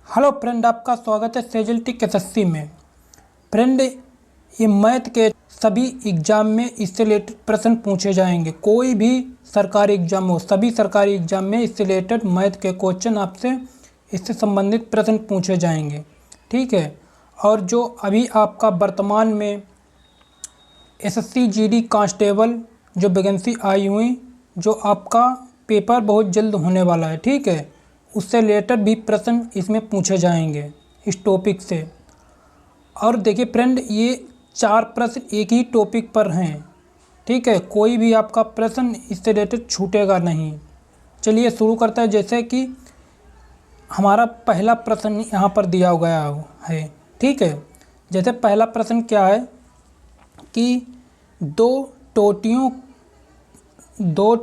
Hello friend, आपका स्वागत है सेजल टिक एसएससी में। फ्रेंड, ये मैथ के सभी एग्ज़ाम में इससे रिलेटेड प्रश्न पूछे जाएंगे। कोई भी सरकारी एग्ज़ाम हो, सभी सरकारी एग्ज़ाम में इससे रिलेटेड मैथ के क्वेश्चन आपसे इससे संबंधित प्रश्न पूछे जाएंगे, ठीक है। और जो अभी आपका वर्तमान में एसएससी जीडी कांस्टेबल जो वैकेंसी आई हुई, जो आपका पेपर बहुत जल्द होने वाला है, ठीक है, उससे रिलेटेड भी प्रश्न इसमें पूछे जाएंगे इस टॉपिक से। और देखिए फ्रेंड, ये 4 प्रश्न एक ही टॉपिक पर हैं, ठीक है। कोई भी आपका प्रश्न इससे रिलेटेड छूटेगा नहीं। चलिए शुरू करते हैं। जैसे कि हमारा पहला प्रश्न यहाँ पर दिया गया है, ठीक है। जैसे पहला प्रश्न क्या है कि दो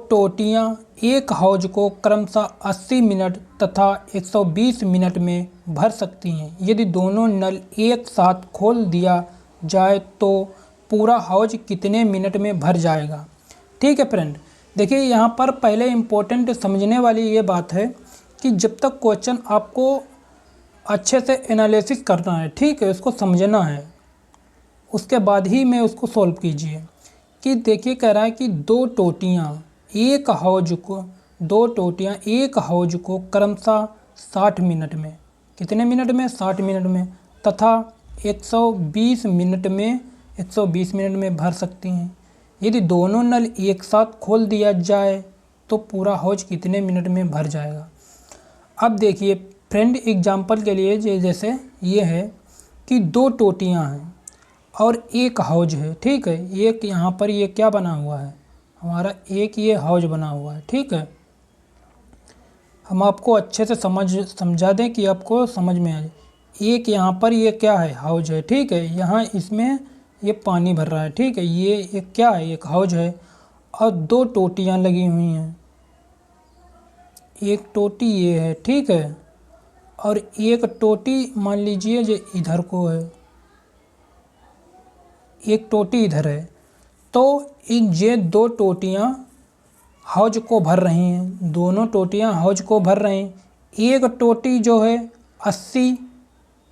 टोटियाँ एक हौज को क्रमशः 80 मिनट तथा 120 मिनट में भर सकती हैं। यदि दोनों नल एक साथ खोल दिया जाए तो पूरा हौज कितने मिनट में भर जाएगा, ठीक है फ्रेंड। देखिए यहाँ पर पहले इम्पोर्टेंट समझने वाली ये बात है कि जब तक क्वेश्चन आपको अच्छे से एनालिसिस करना है, ठीक है, उसको समझना है, उसके बाद ही में उसको सॉल्व कीजिए। कि देखिए कह रहा है कि दो टोटियाँ एक हौज को क्रमशः 60 मिनट में, कितने मिनट में, 60 मिनट में, तथा 120 मिनट में भर सकती हैं। यदि दोनों नल एक साथ खोल दिया जाए तो पूरा हौज कितने मिनट में भर जाएगा। अब देखिए फ्रेंड, एग्जाम्पल के लिए जैसे ये है कि 2 टोटियाँ हैं और एक हौज है, ठीक है। एक यहाँ पर ये क्या बना हुआ है, हमारा एक ये हौज बना हुआ है, ठीक है। हम आपको अच्छे से समझा दें कि आपको समझ में आ जाए। एक यहाँ पर ये क्या है, हौज है, ठीक है। यहाँ इसमें ये पानी भर रहा है, ठीक है। ये एक क्या है, एक हौज है और 2 टोटियाँ लगी हुई हैं। एक टोटी ये है, ठीक है, और एक टोटी मान लीजिए जो इधर को है, एक टोटी इधर है। तो इन ये 2 टोटियाँ हौज को भर रही हैं, दोनों टोटियाँ हौज को भर रही हैं। एक टोटी जो है 80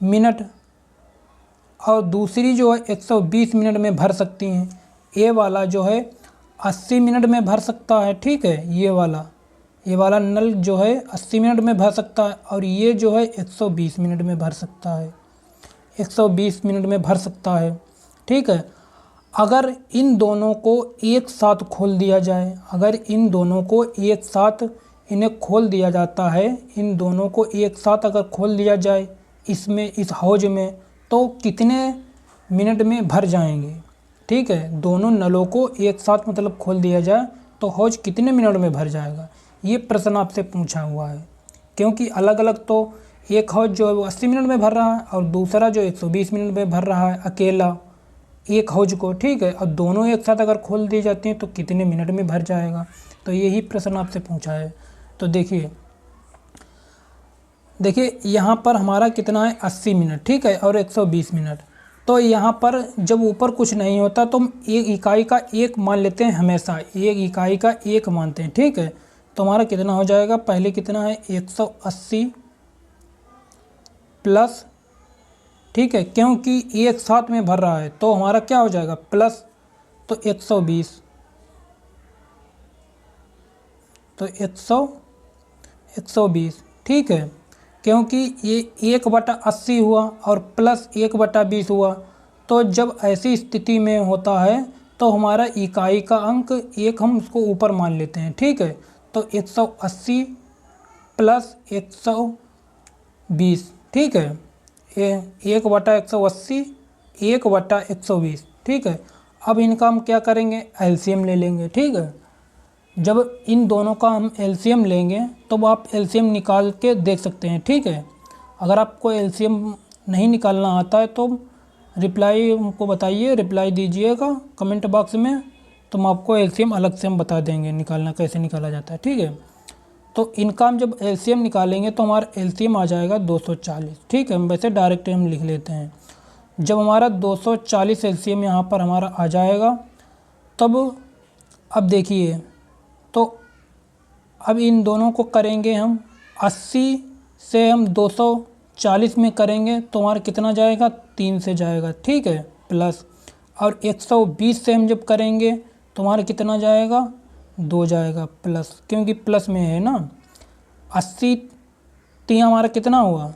मिनट और दूसरी जो है 120 मिनट में भर सकती हैं। ये वाला जो है 80 मिनट में भर सकता है, ठीक है। ये वाला नल जो है 80 मिनट में भर सकता है और ये जो है 120 मिनट में भर सकता है, 120 मिनट में भर सकता है, ठीक है। अगर इन दोनों को एक साथ खोल दिया जाए, अगर इन दोनों को एक साथ इन्हें खोल दिया जाता है, इन दोनों को एक साथ अगर खोल दिया जाए इसमें, इस हौज में, तो कितने मिनट में भर जाएंगे, ठीक है। दोनों नलों को एक साथ मतलब खोल दिया जाए तो हौज कितने मिनट में भर जाएगा, ये प्रश्न आपसे पूछा हुआ है। क्योंकि अलग अलग तो एक हौज जो है वो 80 मिनट में भर रहा है और दूसरा जो 120 मिनट में भर रहा है अकेला एक हौज को, ठीक है। और दोनों एक साथ अगर खोल दी जाती हैं तो कितने मिनट में भर जाएगा, तो यही प्रश्न आपसे पूछा है। तो देखिए यहाँ पर हमारा कितना है, 80 मिनट, ठीक है, और 120 मिनट। तो यहाँ पर जब ऊपर कुछ नहीं होता तो हम एक इकाई का एक मान लेते हैं, हमेशा एक इकाई का एक मानते हैं, ठीक है। तो हमारा कितना हो जाएगा, पहले कितना है 180 प्लस, ठीक है, क्योंकि एक साथ में भर रहा है तो हमारा क्या हो जाएगा प्लस, तो 120, तो 120, ठीक है। क्योंकि ये 1/80 हुआ और प्लस 1/20 हुआ, तो जब ऐसी स्थिति में होता है तो हमारा इकाई का अंक एक हम उसको ऊपर मान लेते हैं, ठीक है। तो 180 प्लस 120, ठीक है, 1/180, 1/120, ठीक है। अब इनका हम क्या करेंगे, एलसीएम ले लेंगे, ठीक है। जब इन दोनों का हम एलसीएम लेंगे तो आप एलसीएम निकाल के देख सकते हैं, ठीक है। अगर आपको एलसीएम नहीं निकालना आता है तो रिप्लाई हमको बताइए, रिप्लाई दीजिएगा कमेंट बॉक्स में, तो हम आपको एलसीएम अलग से हम बता देंगे निकालना कैसे निकाला जाता है, ठीक है। तो इनका हम जब एलसीएम निकालेंगे तो हमारा एलसीएम आ जाएगा 240, ठीक है। हम वैसे डायरेक्ट हम लिख लेते हैं। जब हमारा 240 एलसीएम यहाँ पर हमारा आ जाएगा तब अब देखिए, तो अब इन दोनों को करेंगे हम 80 से हम 40 में करेंगे तो हमारा कितना जाएगा, 3 से जाएगा, ठीक है, प्लस। और 120 से हम जब करेंगे तो हमारा कितना जाएगा, 2 जाएगा, प्लस, क्योंकि प्लस में है ना। 80 3 हमारा कितना हुआ,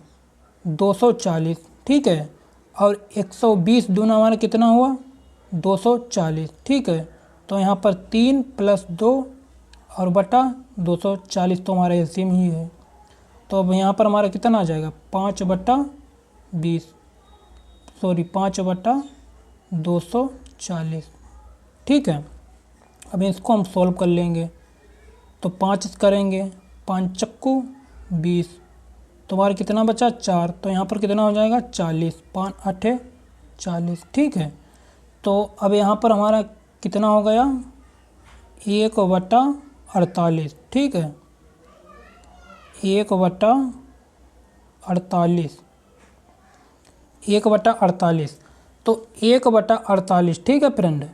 240, ठीक है। और 120 दूना हमारा कितना हुआ, 240, ठीक है। तो यहाँ पर 3 + 2 और बटा 240 तो हमारा एलसीएम ही है। तो अब यहाँ पर हमारा कितना आ जाएगा, 5/20, सॉरी 5/240, ठीक है। अब इसको हम सॉल्व कर लेंगे तो 5 करेंगे, 5 चक्कू 20, तो हमारा कितना बचा, 4। तो यहाँ पर कितना हो जाएगा, 40, 5 8 40, ठीक है। तो अब यहाँ पर हमारा कितना हो गया, 1/48, ठीक है, 1/48, 1/48। तो 1/48, ठीक है फ्रेंड।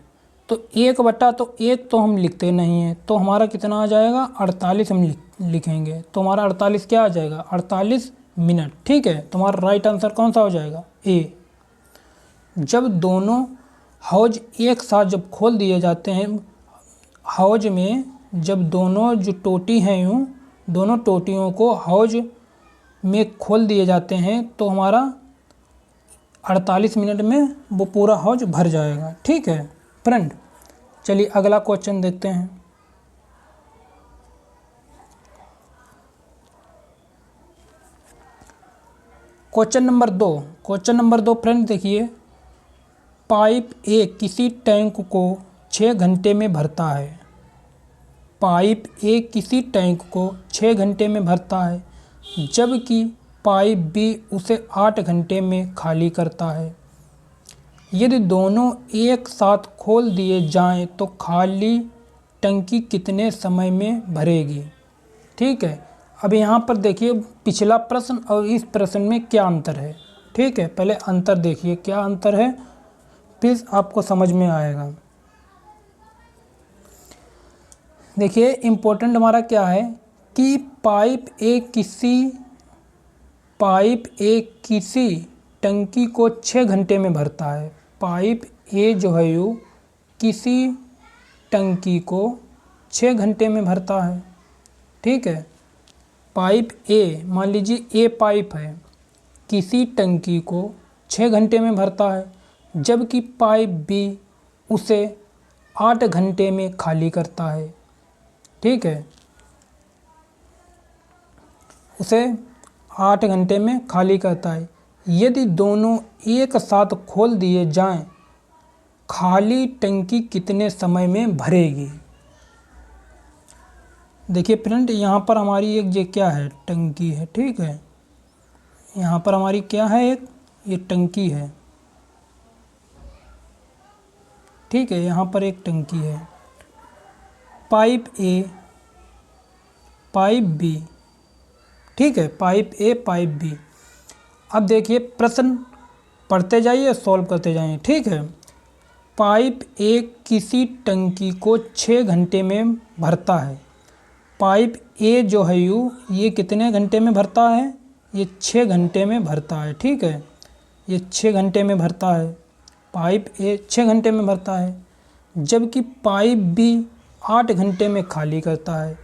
तो 1 तो हम लिखते नहीं हैं, तो हमारा कितना आ जाएगा, 48 हम लिखेंगे। तो हमारा 48 क्या आ जाएगा, 48 मिनट, ठीक है। तो हमारा राइट आंसर कौन सा हो जाएगा, ए। जब दोनों हौज एक साथ जब खोल दिए जाते हैं, हौज में जब दोनों जो टोटी हैं यूँ, दोनों टोटियों को हौज में खोल दिए जाते हैं तो हमारा 48 मिनट में वो पूरा हौज भर जाएगा, ठीक है फ्रेंड। चलिए अगला क्वेश्चन देखते हैं। क्वेश्चन नंबर 2 फ्रेंड देखिए, पाइप ए किसी टैंक को 6 घंटे में भरता है। पाइप ए किसी टैंक को 6 घंटे में भरता है, जबकि पाइप बी उसे 8 घंटे में खाली करता है। यदि दोनों एक साथ खोल दिए जाएं तो खाली टंकी कितने समय में भरेगी, ठीक है। अब यहाँ पर देखिए पिछला प्रश्न और इस प्रश्न में क्या अंतर है, ठीक है। पहले अंतर देखिए क्या अंतर है, फिर आपको समझ में आएगा। देखिए इम्पोर्टेंट हमारा क्या है कि पाइप ए किसी टंकी को 6 घंटे में भरता है। पाइप ए जो है यू किसी टंकी को 6 घंटे में भरता है, ठीक है। पाइप ए, मान लीजिए ए पाइप है, किसी टंकी को 6 घंटे में भरता है, जबकि पाइप बी उसे 8 घंटे में खाली करता है, ठीक है। उसे 8 घंटे में खाली करता है। यदि दोनों एक साथ खोल दिए जाएं, खाली टंकी कितने समय में भरेगी। देखिए फ्रेंड यहाँ पर हमारी एक ये क्या है, टंकी है, ठीक है। यहाँ पर हमारी क्या है, एक ये टंकी है, ठीक है। यहाँ पर एक टंकी है, पाइप ए पाइप बी, ठीक है, पाइप ए पाइप बी। अब देखिए प्रश्न पढ़ते जाइए, सॉल्व करते जाइए, ठीक है। पाइप ए किसी टंकी को 6 घंटे में भरता है। पाइप ए जो है ये कितने घंटे में भरता है, ये 6 घंटे में भरता है, ठीक है। ये 6 घंटे में भरता है, पाइप ए 6 घंटे में भरता है, जबकि पाइप बी 8 घंटे में खाली करता है।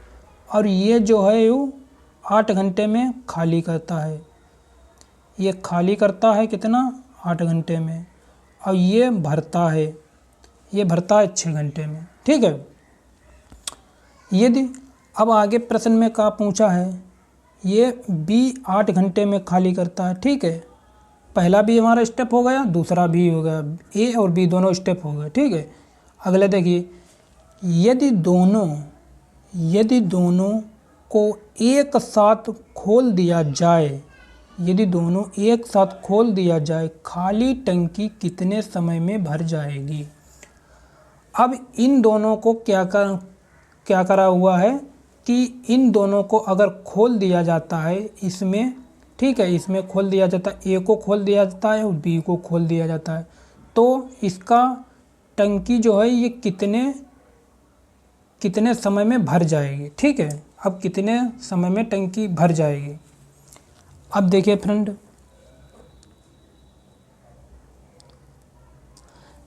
और ये जो है 8 घंटे में खाली करता है। ये खाली करता है कितना, 8 घंटे में, और ये भरता है 6 घंटे में, ठीक है। यदि अब आगे प्रश्न में क्या पूछा है, ये बी 8 घंटे में खाली करता है, ठीक है। पहला भी हमारा स्टेप हो गया, दूसरा भी हो गया, ए और बी दोनों स्टेप हो गए, ठीक है। अगले देखिए, यदि दोनों को एक साथ खोल दिया जाए, यदि दोनों एक साथ खोल दिया जाए, खाली टंकी कितने समय में भर जाएगी। अब इन दोनों को क्या करा हुआ है कि इन दोनों को अगर खोल दिया जाता है इसमें, ठीक है, इसमें खोल दिया जाता है, ए को खोल दिया जाता है और बी को खोल दिया जाता है, तो इसका टंकी जो है ये कितने समय में भर जाएगी, ठीक है। अब कितने समय में टंकी भर जाएगी। अब देखिए फ्रेंड,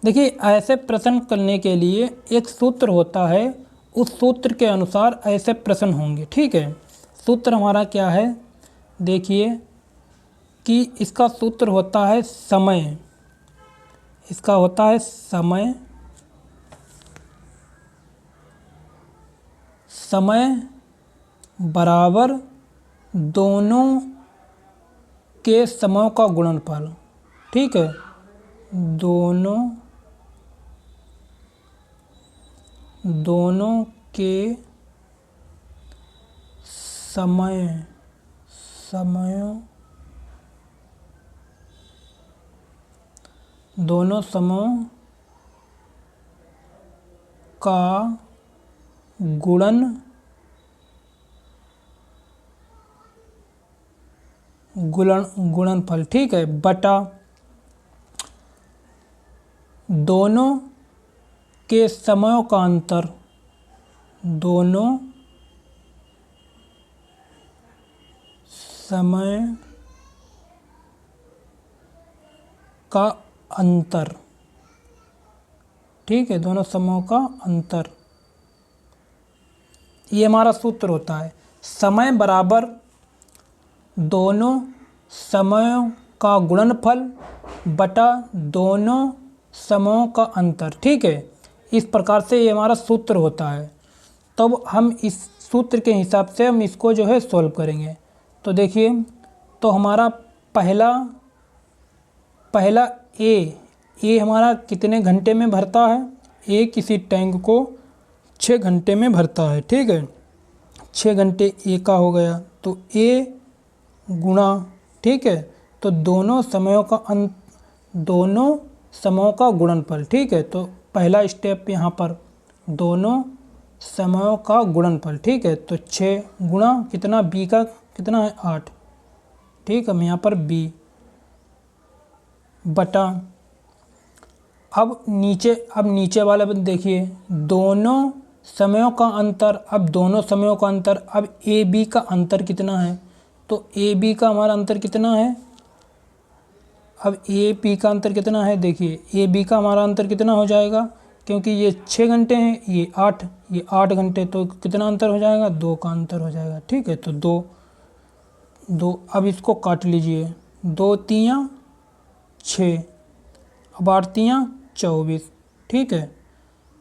देखिए ऐसे प्रश्न करने के लिए एक सूत्र होता है, उस सूत्र के अनुसार ऐसे प्रश्न होंगे। ठीक है, सूत्र हमारा क्या है, देखिए कि इसका सूत्र होता है समय, इसका होता है समय, समय बराबर दोनों के समयों का गुणनफल। ठीक है, दोनों के समयों दोनों समयों का गुणनफल। ठीक है, बटा दोनों के समयों का अंतर, दोनों समय का अंतर। ठीक है, दोनों समयों का अंतर, ये हमारा सूत्र होता है। समय बराबर दोनों समयों का गुणनफल बटा दोनों समयों का अंतर। ठीक है, इस प्रकार से ये हमारा सूत्र होता है। तब हम इस सूत्र के हिसाब से हम इसको जो है सॉल्व करेंगे। तो देखिए, तो हमारा पहला ए हमारा कितने घंटे में भरता है, ए किसी टैंक को 6 घंटे में भरता है। ठीक है, 6 घंटे ए का हो गया, तो ए गुणा, ठीक है, तो दोनों समयों का गुणनफल। ठीक है, तो पहला स्टेप यहाँ पर दोनों समयों का गुणनफल। ठीक है, तो 6 गुणा कितना, बी का कितना है 8। ठीक है, हम यहाँ पर बी बटा, अब नीचे वाला देखिए दोनों समयों का अंतर। अब दोनों समयों का अंतर, अब ए बी का अंतर कितना है, तो ए बी का हमारा अंतर कितना है, अब ए बी का अंतर कितना है, देखिए ए बी का हमारा अंतर कितना हो जाएगा, क्योंकि ये 6 घंटे हैं, ये 8 घंटे, तो कितना अंतर हो जाएगा, 2 का अंतर हो जाएगा। ठीक है, तो 2 अब इसको काट लीजिए, 2 तियाँ 6, अब 8 तियाँ 24। ठीक है,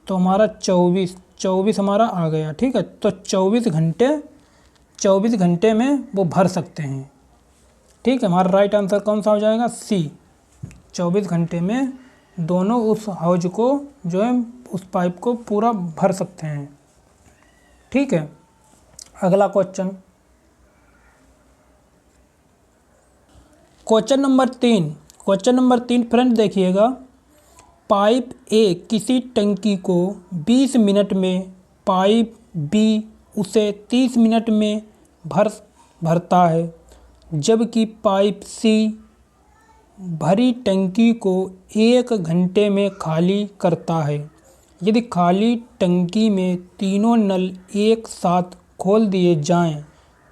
तो हमारा 24 हमारा आ गया। ठीक है, तो 24 घंटे में वो भर सकते हैं। ठीक है, हमारा राइट आंसर कौन सा हो जाएगा, सी। 24 घंटे में दोनों उस हौज को जो है, उस पाइप को पूरा भर सकते हैं। ठीक है, अगला क्वेश्चन नंबर 3 फ्रेंड देखिएगा, पाइप ए किसी टंकी को 20 मिनट में, पाइप बी उसे 30 मिनट में भरता है, जबकि पाइप सी भरी टंकी को 1 घंटे में खाली करता है। यदि खाली टंकी में तीनों नल एक साथ खोल दिए जाएं,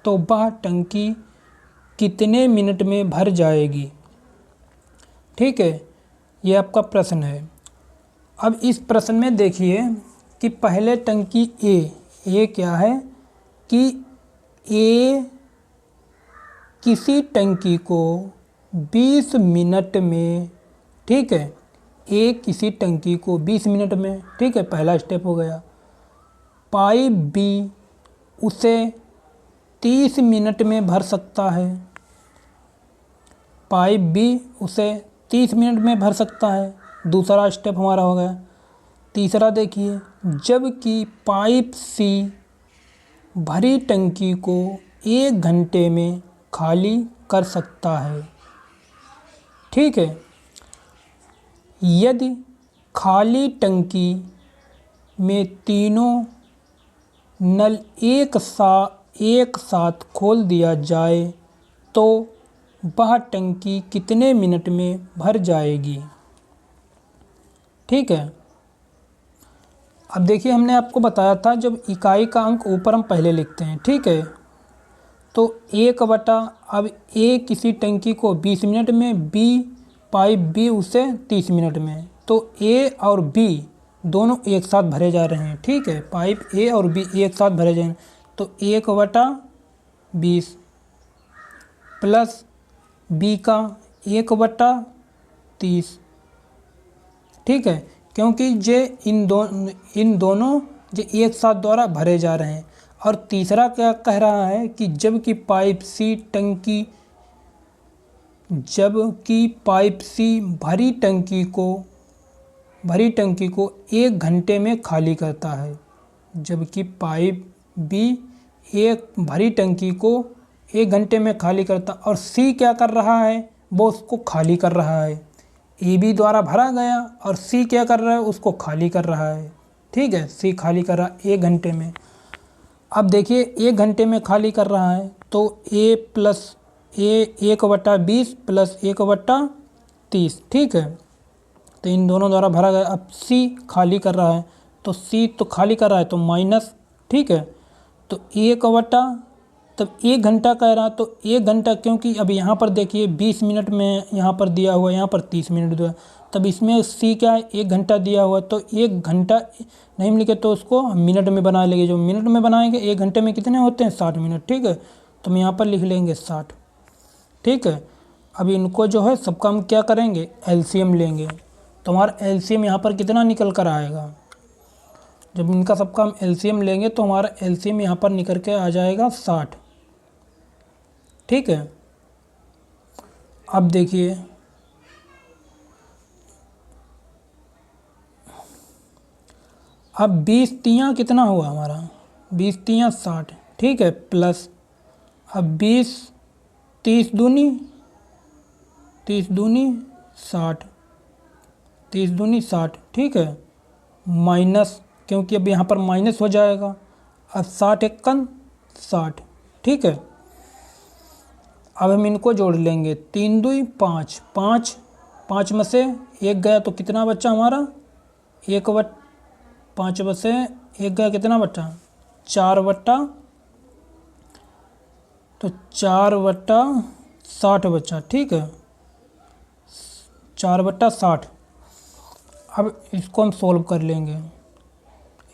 तो वह टंकी कितने मिनट में भर जाएगी। ठीक है, ये आपका प्रश्न है। अब इस प्रश्न में देखिए कि पहले टंकी ए क्या है कि ए किसी टंकी को 20 मिनट में, ठीक है, ए किसी टंकी को 20 मिनट में, ठीक है, पहला स्टेप हो गया। पाइप बी उसे 30 मिनट में भर सकता है, पाइप बी उसे 30 मिनट में भर सकता है, दूसरा स्टेप हमारा हो गया। तीसरा देखिए, जबकि पाइप सी भरी टंकी को 1 घंटे में खाली कर सकता है। ठीक है, यदि खाली टंकी में तीनों नल एक साथ खोल दिया जाए, तो वह टंकी कितने मिनट में भर जाएगी। ठीक है, अब देखिए हमने आपको बताया था जब इकाई का अंक ऊपर हम पहले लिखते हैं। ठीक है, तो 1 बटा, अब ए किसी टंकी को 20 मिनट में, बी पाइप बी उसे 30 मिनट में, तो ए और बी दोनों एक साथ भरे जा रहे हैं, ठीक है। पाइप ए और बी एक साथ भरे जा रहे हैं, तो 1/20 प्लस बी का 1/30, ठीक है, क्योंकि जे इन दोनों जो एक साथ द्वारा भरे जा रहे हैं। और तीसरा क्या कह रहा है कि जबकि पाइप सी भरी टंकी को 1 घंटे में खाली करता है। जबकि पाइप बी एक भरी टंकी को 1 घंटे में खाली करता, और सी क्या कर रहा है, वो उसको खाली कर रहा है। ए बी द्वारा भरा गया और सी क्या कर रहा है, उसको खाली कर रहा है, ठीक है। सी खाली कर रहा है 1 घंटे में। अब देखिए 1 घंटे में खाली कर रहा है, तो ए प्लस ए 1/20 प्लस 1/30, ठीक है। तो इन दोनों द्वारा भरा गया। अब सी खाली कर रहा है, तो सी तो खाली कर रहा है तो माइनस, ठीक है। तो 1 घंटा कह रहा, तो 1 घंटा, क्योंकि अब यहाँ पर देखिए 20 मिनट में यहाँ पर दिया हुआ है, यहाँ पर 30 मिनट दिया, तब इसमें सी क्या है, 1 घंटा दिया हुआ है। तो 1 घंटा नहीं लिखे तो उसको मिनट में बना लेंगे। जो मिनट में बनाएंगे 1 घंटे में कितने होते हैं, 60 मिनट, ठीक है। तो हम यहाँ पर लिख लेंगे 60, ठीक है। अब इनको जो है सबका हम क्या करेंगे, एलसीएम लेंगे। तो हमारा एलसीएम यहाँ पर कितना निकल कर आएगा, जब इनका सबका हम एलसीएम लेंगे तो हमारा एलसीएम यहाँ पर निकल के आ जाएगा 60, ठीक है। अब देखिए अब 20 तियाँ कितना हुआ हमारा, 20 तियाँ 60, ठीक है, प्लस अब 20 30 दूनी 60, 30 दूनी 60, ठीक है, माइनस, क्योंकि अब यहाँ पर माइनस हो जाएगा। अब 60 एकन 60, ठीक है। अब हम इनको जोड़ लेंगे, 3 दूई 5, 5 में से 1 गया तो कितना बचा हमारा, 5 में से 1 गया, कितना बचा, 4/60 बचा, ठीक है, 4/60। अब इसको हम सोल्व कर लेंगे,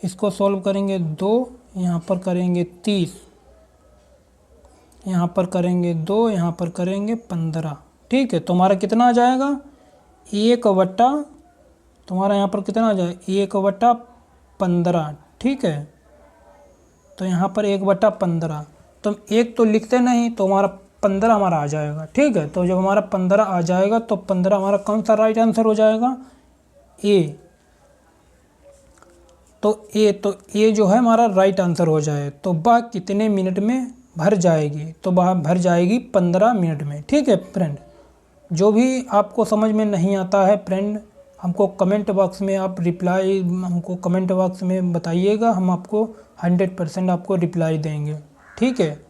इसको सोल्व करेंगे 2, यहाँ पर करेंगे 30, यहाँ पर करेंगे 2, यहाँ पर करेंगे 15, ठीक है। तो हमारा कितना आ जाएगा, 1/, तुम्हारा यहाँ पर कितना आ जाएगा, 1/15, ठीक है। तो यहाँ पर 1/15, तो एक तो लिखते नहीं, तो हमारा 15 हमारा आ जाएगा, ठीक है। तो जब हमारा 15 आ जाएगा तो 15 हमारा कौन सा राइट आंसर हो जाएगा, ए। तो ए जो है हमारा राइट आंसर हो जाए। तो वह कितने मिनट में भर जाएगी, तो वह भर जाएगी 15 मिनट में, ठीक है फ्रेंड। जो भी आपको समझ में नहीं आता है फ्रेंड, हमको कमेंट बॉक्स में आप हमको कमेंट बॉक्स में बताइएगा, हम आपको 100% आपको रिप्लाई देंगे, ठीक है।